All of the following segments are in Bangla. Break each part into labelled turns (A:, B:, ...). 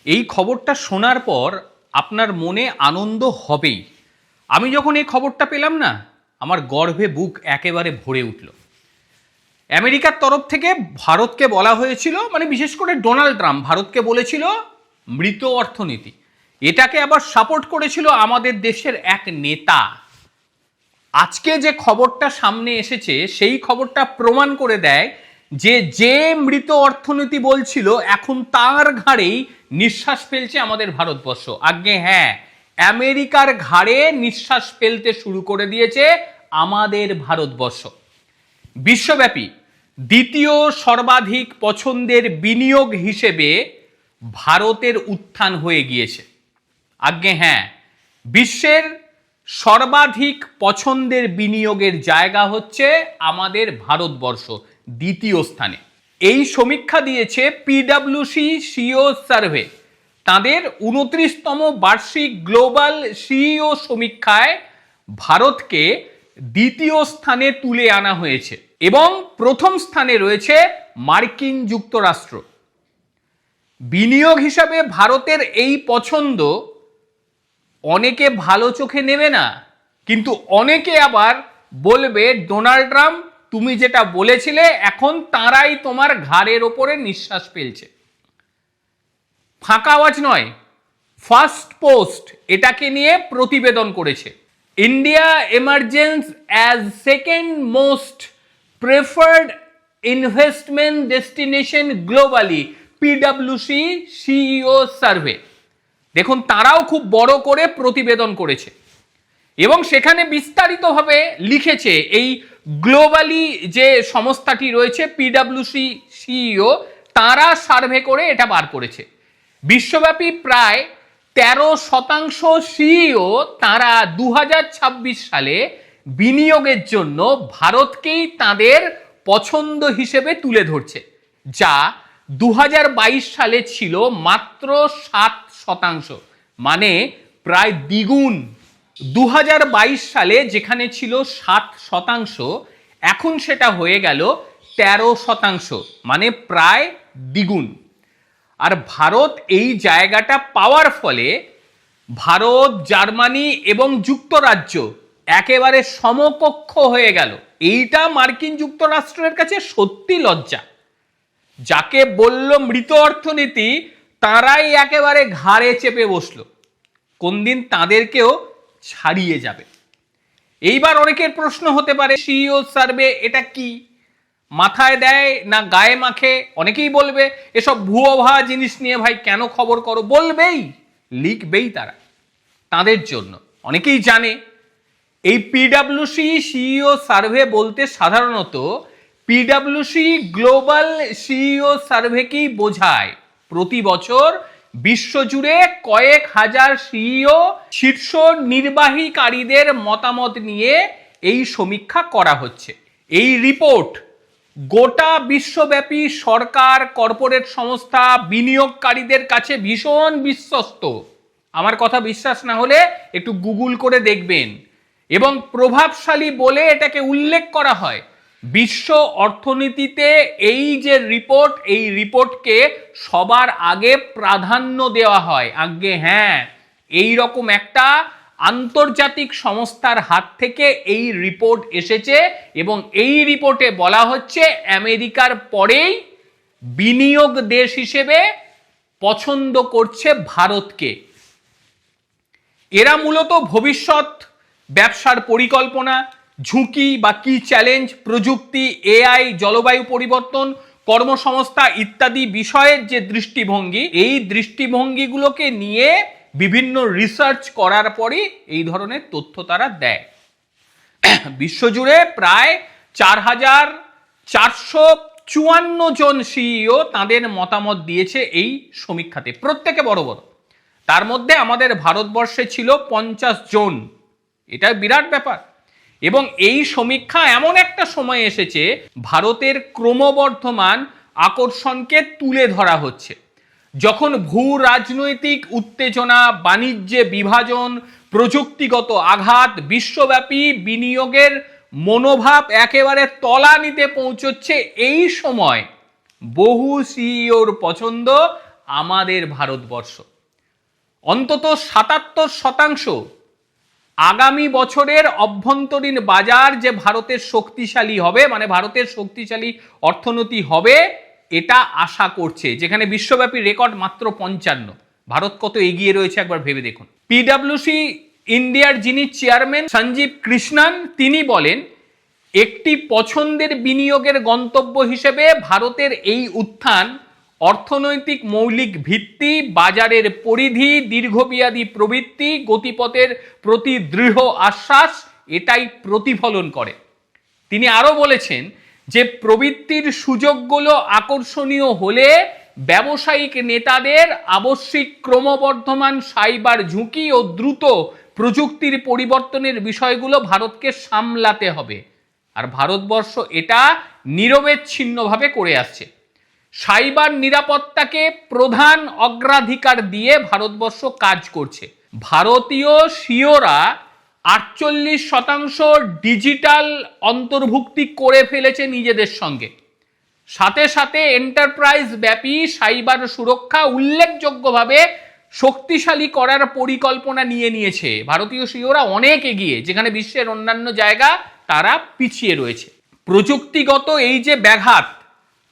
A: এই খবরটা শোনার পর আপনার মনে আনন্দ হবেই। আমি যখন এই খবরটা পেলাম না, আমার গর্বে বুক একেবারে ভরে উঠল। আমেরিকার তরফ থেকে ভারতকে বলা হয়েছিল, মানে বিশেষ করে ডোনাল্ড ট্রাম্প ভারতকে বলেছিল মৃত অর্থনীতি। এটাকে আবার সাপোর্ট করেছিল আমাদের দেশের এক নেতা। আজকে যে খবরটা সামনে এসেছে সেই খবরটা প্রমাণ করে দেয় যে মৃত অর্থনীতি বলছিল এখন তার ঘাড়েই নিঃশ্বাস ফেলছে আমাদের ভারতবর্ষ। আজ্ঞে হ্যাঁ, আমেরিকার ঘাড়ে নিঃশ্বাস ফেলতে শুরু করে দিয়েছে আমাদের ভারতবর্ষ। বিশ্বব্যাপী দ্বিতীয় সর্বাধিক পছন্দের বিনিয়োগ হিসেবে ভারতের উত্থান হয়ে গিয়েছে। আজ্ঞে হ্যাঁ, বিশ্বের সর্বাধিক পছন্দের বিনিয়োগের জায়গা হচ্ছে আমাদের ভারতবর্ষ, দ্বিতীয় স্থানে। এই সমীক্ষা দিয়েছে পিডব্লিউসি সিইও সার্ভে। তাদের 29তম বার্ষিক গ্লোবাল সিইও সমীক্ষায় ভারতকে দ্বিতীয় স্থানে তুলে আনা হয়েছে এবং প্রথম স্থানে রয়েছে মার্কিন যুক্তরাষ্ট্র। বিনিয়োগ হিসাবে ভারতের এই পছন্দ অনেকে ভালো চোখে নেবে না, কিন্তু অনেকে আবার বলবে ডোনাল্ড ট্রাম্প তুমি যেটা বলেছিলে এখন তারাই তোমার ঘাড়ের ওপরে নিঃশ্বাস ফেলছে। ফাঁকা আওয়াজ নয়, ফার্স্ট পোস্ট এটাকে নিয়ে প্রতিবেদন করেছে। India emergence as second most preferred investment destination globally, পিডব্লিউসি সিইও সার্ভে। দেখুন, তারাও খুব বড় করে প্রতিবেদন করেছে এবং সেখানে বিস্তারিতভাবে লিখেছে এই গ্লোবালি যে সংস্থাটি রয়েছে পিডব্লিউসি সিইও, তারা সার্ভে করে এটা বার করেছে। বিশ্বব্যাপী প্রায় 13% সিইও তারা 2026 সালে বিনিয়োগের জন্য ভারতকেই তাদের পছন্দ হিসেবে তুলে ধরছে, যা 2022 সালে ছিল মাত্র 7%, মানে প্রায় দ্বিগুণ। 2022 সালে যেখানে ছিল 7%, এখন সেটা হয়ে গেল 13%, মানে প্রায় দ্বিগুণ। আর ভারত এই জায়গাটা পাওয়ার ফলে ভারত, জার্মানি এবং যুক্তরাজ্য একেবারে সমকক্ষ হয়ে গেল। এইটা মার্কিন যুক্তরাষ্ট্রের কাছে সত্যি লজ্জা। যাকে বলল মৃত অর্থনীতি তারাই একেবারে ঘাড়ে চেপে বসলো, কোন দিন তাদেরকেও ছাড়িয়ে যাবে। এইবার অনেকের প্রশ্ন হতে পারে সিইও সার্ভে এটা কি, মাথায় দেয় না গায়ে মাখে? অনেকেই বলবে এসব ভুয়ো জিনিস নিয়ে ভাই কেন খবর করো, বলবেই, লিখবেই তারা, তাদের জন্য। অনেকেই জানে এই পিডব্লিউসি সিইও সার্ভে বলতে সাধারণত পিডব্লিউসি গ্লোবাল সিইও সার্ভেকেই বোঝায়। প্রতি বছর বিশ্বজুড়ে কয়েক হাজার সিইও শীর্ষ নির্বাহীকারীদের মতামত নিয়ে এই সমীক্ষা করা হচ্ছে। এই রিপোর্ট গোটা বিশ্বব্যাপী সরকার, কর্পোরেট সংস্থা, বিনিয়োগকারীদের কাছে ভীষণ বিশ্বস্ত। আমার কথা বিশ্বাস না হলে একটু গুগল করে দেখবেন। এবং প্রভাবশালী বলে এটাকে উল্লেখ করা হয়। বিশ্ব অর্থনীতিতে এই যে রিপোর্ট, এই রিপোর্টকে সবার আগে প্রাধান্য দেওয়া হয়। আগে হ্যাঁ, এই রকম একটা আন্তর্জাতিক সংস্থার হাত থেকে এই রিপোর্ট এসেছে এবং এই রিপোর্টে বলা হচ্ছে আমেরিকার পরেই বিনিয়োগ দেশ হিসেবে পছন্দ করছে ভারতকে। এরা মূলত ভবিষ্যৎ ব্যবসার পরিকল্পনা, ঝুঁকি বা কি চ্যালেঞ্জ, প্রযুক্তি, এআই, জলবায়ু পরিবর্তন, কর্মসংস্থা ইত্যাদি বিষয়ের যে দৃষ্টিভঙ্গি, এই দৃষ্টিভঙ্গিগুলোকে নিয়ে বিভিন্ন রিসার্চ করার পরই এই ধরনের তথ্য তারা দেয়। বিশ্বজুড়ে প্রায় 4,454 জন সিইও তাদের মতামত দিয়েছে এই সমীক্ষাতে, প্রত্যেকে বড় বড়। তার মধ্যে আমাদের ভারতবর্ষে ছিল 50 জন। এটা বিরাট ব্যাপার। এবং এই সমীক্ষা এমন একটা সময় এসেছে ভারতের ক্রমবর্ধমান আকর্ষণকে তুলে ধরা হচ্ছে, যখন ভূ রাজনৈতিক উত্তেজনা, বাণিজ্যে বিভাজন, প্রযুক্তিগত আঘাত, বিশ্বব্যাপী বিনিয়োগের মনোভাব একেবারে তলানিতে পৌঁছচ্ছে। এই সময় বহু সিইওর পছন্দ আমাদের ভারতবর্ষ। অন্তত ৭৭% আগামী বছরের অভ্যন্তরীণ বাজার যে ভারতের শক্তিশালী হবে, মানে ভারতের শক্তিশালী অর্থনীতি হবে, এটা আশা করছে, যেখানে বিশ্বব্যাপী রেকর্ড মাত্র ৫৫। ভারত কত এগিয়ে রয়েছে একবার ভেবে দেখুন। পিডব্লিউসি ইন্ডিয়ার যিনি চেয়ারম্যান সঞ্জীব কৃষ্ণান, তিনি বলেন একটি পছন্দের বিনিয়োগের গন্তব্য হিসেবে ভারতের এই উত্থান অর্থনৈতিক মৌলিক ভিত্তি, বাজারের পরিধি, দীর্ঘমেয়াদী প্রবৃত্তি, গতিপথের প্রতি দৃঢ় আশ্বাস এটাই প্রতিফলন করে। তিনি আরো বলেছেন যে প্রবৃত্তির সুযোগগুলো আকর্ষণীয় হলে ব্যবসায়িক নেতাদের আবশ্যিক ক্রমবর্ধমান সাইবার ঝুঁকি ও দ্রুত প্রযুক্তির পরিবর্তনের বিষয়গুলো ভারতকে সামলাতে হবে। আর ভারতবর্ষ এটা নিরবচ্ছিন্নভাবে করে আসছে। সাইবার নিরাপত্তাকে প্রধান অগ্রাধিকার দিয়ে ভারতবর্ষ কাজ করছে। ভারতীয় সিওরা 48% ডিজিটাল অন্তর্ভুক্তি করে ফেলেছে নিজেদের সঙ্গে। সাথে সাথে এন্টারপ্রাইজ ব্যাপী সাইবার সুরক্ষা উল্লেখযোগ্যভাবে শক্তিশালী করার পরিকল্পনা নিয়েছে। ভারতীয় সিওরা অনেক এগিয়ে, যেখানে বিশ্বের অন্যান্য জায়গা তারা পিছিয়ে রয়েছে। প্রযুক্তিগত এই যে ব্যাঘাত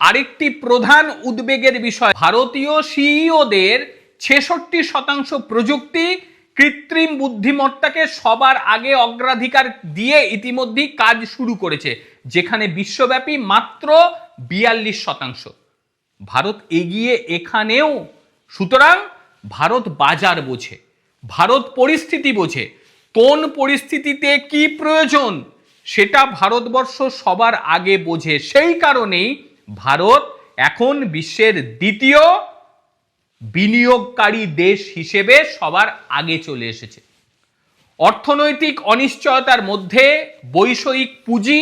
A: আরেকটি প্রধান উদ্বেগের বিষয়। ভারতীয় সিইওদের 66% প্রযুক্তি কৃত্রিম বুদ্ধিমত্তাকে সবার আগে অগ্রাধিকার দিয়ে ইতিমধ্যেই কাজ শুরু করেছে, যেখানে বিশ্বব্যাপী মাত্র 42%। ভারত এগিয়ে এখানেও। সুতরাং ভারত বাজার বোঝে, ভারত পরিস্থিতি বোঝে, কোন পরিস্থিতিতে কি প্রয়োজন সেটা ভারতবর্ষ সবার আগে বোঝে। সেই কারণেই ভারত এখন বিশ্বের দ্বিতীয় বিনিয়োগকারী দেশ হিসেবে সবার আগে চলে এসেছে। অর্থনৈতিক অনিশ্চয়তার মধ্যে বৈষয়িক পুঁজি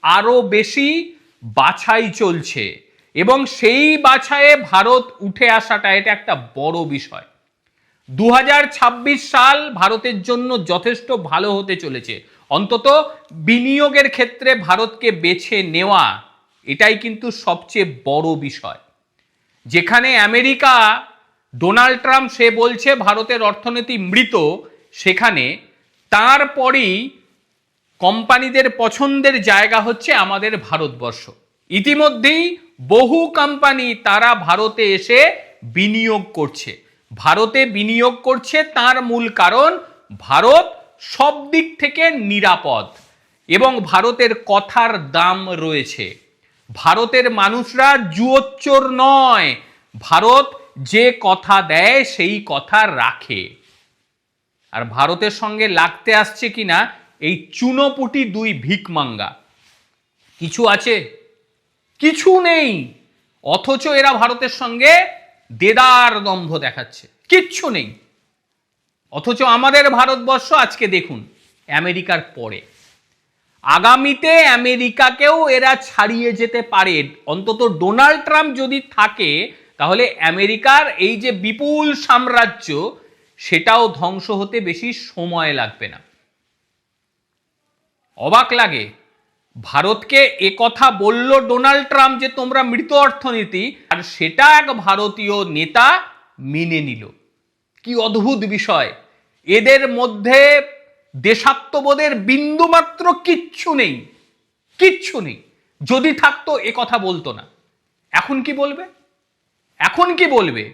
A: আরো বেশি বাছাই চলছে এবং সেই বাছাইয়ে ভারত উঠে আসাটা এটা একটা বড় বিষয়। 2026 সাল ভারতের জন্য যথেষ্ট ভালো হতে চলেছে। অন্তত বিনিয়োগের ক্ষেত্রে ভারতকে বেছে নেওয়া এটাই কিন্তু সবচেয়ে বড় বিষয়। যেখানে আমেরিকা, ডোনাল্ড ট্রাম্প সে বলছে ভারতের অর্থনীতি মৃত, সেখানে তারপরেই কোম্পানিদের পছন্দের জায়গা হচ্ছে আমাদের ভারতবর্ষ। ইতিমধ্যেই বহু কোম্পানি তারা ভারতে এসে বিনিয়োগ করছে। ভারতে বিনিয়োগ করছে তার মূল কারণ ভারত সব দিক থেকে নিরাপদ এবং ভারতের কথার দাম রয়েছে। ভারতের মানুষরা জুয়োচ্চোর নয়, ভারত যে কথা দেয় সেই কথা রাখে। আর ভারতের সঙ্গে লাগতে আসছে কিনা এই চুনোপুটি দুই ভিকমাঙ্গা। কিছু আছে? কিছু নেই। অথচ এরা ভারতের সঙ্গে দেদার দম্ভ দেখাচ্ছে, কিচ্ছু নেই। অথচ আমাদের ভারতবর্ষ আজকে দেখুন আমেরিকার পরে, আগামীতে আমেরিকাকেও এরা ছাড়িয়ে যেতে পারে। অন্তত ডোনাল্ড ট্রাম্প যদি থাকে তাহলে আমেরিকার এই যে বিপুল সাম্রাজ্য সেটাও ধ্বংস হতে বেশি সময় লাগবে না। অবাক লাগে, ভারতকে এ কথা বলল ডোনাল্ড ট্রাম্প যে তোমরা মৃত অর্থনীতি, আর সেটা এক ভারতীয় নেতা মেনে নিল। কি অদ্ভুত বিষয়! এদের মধ্যে দেশাত্মবোধের বিন্দুমাত্র কিচ্ছু নেই, কিচ্ছু নেই। যদি থাকতো এ কথা বলতো না। এখন কি বলবে? এখন কি বলবে?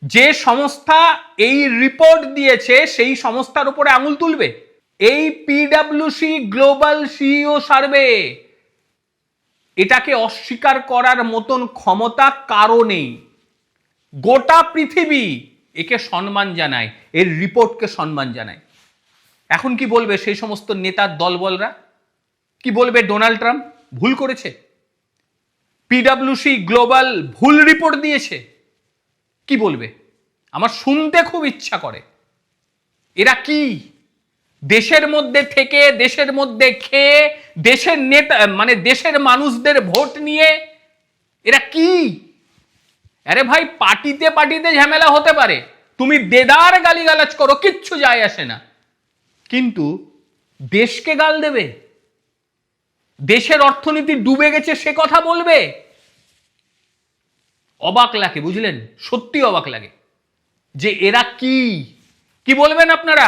A: যে সংস্থা এই রিপোর্ট দিয়েছে সেই সংস্থার উপরে আঙুল তুলবে? এই পিডব্লিউসি গ্লোবাল সিইও সার্ভে, এটাকে অস্বীকার করার মতন ক্ষমতা কারো নেই। গোটা পৃথিবী একে সম্মান জানায়, এর রিপোর্টকে সম্মান জানায়। এখন কি বলবে সেই সমস্ত নেতার দলবলরা? কি বলবে ডোনাল্ড ট্রাম্প ভুল করেছে, পিডব্লিউসি গ্লোবাল ভুল রিপোর্ট দিয়েছে? কি বলবে? আমার শুনতে খুব ইচ্ছা করে। এরা কি দেশের মধ্যে থেকে, দেশের মধ্যে খেয়ে, দেশের নেতা মানে দেশের মানুষদের ভোট নিয়ে এরা কি? আরে ভাই, পার্টিতে পার্টিতে ঝামেলা হতে পারে, তুমি দেদার গালিগালাজ করো, কিচ্ছু যায় আসে না, কিন্তু দেশকে গাল দেবে? দেশের অর্থনীতি ডুবে গেছে সে কথা বলবে? অবাক লাগে, বুঝলেন? সত্যি অবাক লাগে যে এরা কি বলবেন আপনারা?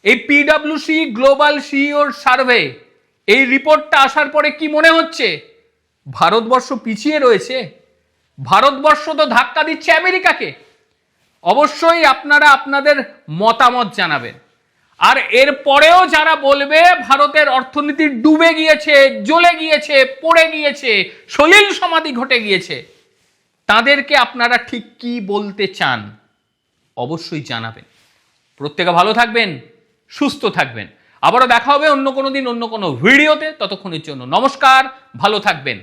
A: এই পিডব্লিউসি গ্লোবাল সিইওর সার্ভে, এই রিপোর্টটা আসার পরে কি মনে হচ্ছে? ভারতবর্ষ পিছিয়ে রয়েছে? ভারতবর্ষ তো ধাক্কা দিচ্ছে আমেরিকাকে। অবশ্যই আপনারা আপনাদের মতামত জানাবেন। আর এর পরেও যারা বলবে ভারতের অর্থনীতি ডুবে গিয়েছে, জ্বলে গিয়েছে, পড়ে গিয়েছে, সলিল সমাধি ঘটে গিয়েছে, তাদেরকে আপনারা ঠিক কি বলতে চান অবশ্যই জানাবেন। প্রত্যেকে ভালো থাকবেন, সুস্থ থাকবেন। আবারও দেখা হবে অন্য কোনো দিন অন্য কোনো ভিডিওতে। ততক্ষণের জন্য নমস্কার, ভালো থাকবেন।